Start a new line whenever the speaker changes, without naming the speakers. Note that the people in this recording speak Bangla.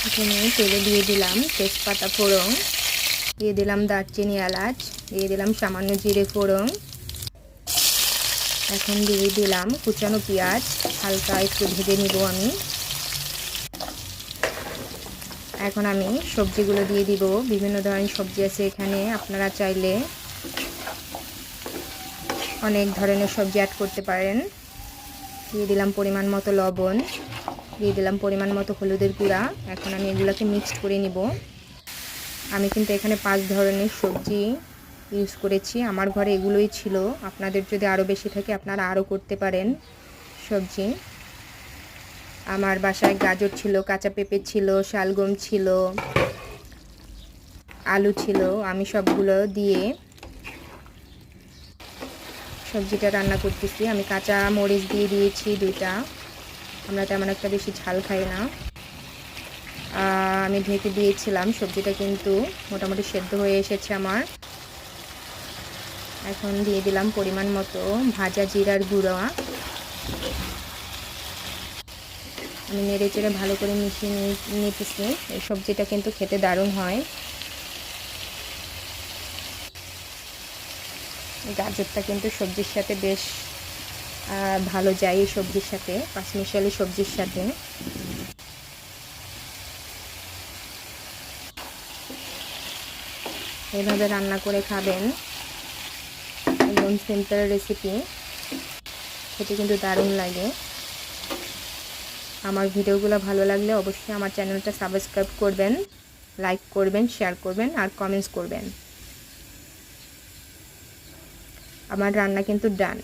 এখানে তেলে দিয়ে দিলাম তেজপাতা ফোড়ন, দিয়ে দিলাম দারচিনি এলাচ, দিয়ে দিলাম সামান্য জিরে ফোড়ন। এখন দিয়ে দিলাম কুচানো পেঁয়াজ, হালকা একটু ভেজে নিব আমি। এখন আমি সবজিগুলো দিয়ে দিব। বিভিন্ন ধরনের সবজি আছে এখানে, আপনারা চাইলে অনেক ধরনের সবজি অ্যাড করতে পারেন। দিয়ে দিলাম পরিমাণ মতো লবণ, দিয়ে দিলাম পরিমাণ মতো হলুদের গুঁড়া। এখন আমি এগুলোকে মিক্সড করে নিব। আমি কিন্তু এখানে 5 ধরনের সবজি ইউজ করেছি, আমার ঘরে এগুলোই ছিল। আপনাদের যদি আরও বেশি থাকে আপনারা আরও করতে পারেন সবজি। আমার বাসায় গাজর ছিল, কাঁচা পেঁপে ছিল, শালগম ছিল, আলু ছিল। আমি সবগুলো দিয়ে সবজিটা রান্না করতেছি। আমি কাঁচা মরিচ দিয়ে দিয়েছি 2টা। আমরা তেমন একটা বেশি ঝাল খাই না। আমি ঢেকে দিয়েছিলাম, সবজিটা কিন্তু মোটামুটি সেদ্ধ হয়ে এসেছে আমার। এখন দিয়ে দিলাম পরিমাণ মতো ভাজা জিরার গুঁড়া। আমি নেড়ে চেড়ে ভালো করে মিশিয়ে নিতেছি। এই সবজিটা কিন্তু খেতে দারুণ হয়। গাজরটা কিন্তু সবজির সাথে বেশ ভালো যায়, এই সবজির সাথে, পাঁচমিশালি সবজির সাথে। এভাবে রান্না করে খাবেন, একদম সিম্পল রেসিপি, খেতে কিন্তু দারুণ লাগে। আমার ভিডিওগুলো ভালো লাগলে অবশ্যই আমার চ্যানেলটা সাবস্ক্রাইব করবেন, লাইক করবেন, শেয়ার করবেন আর কমেন্টস করবেন। আমার রান্না কিন্তু ডান।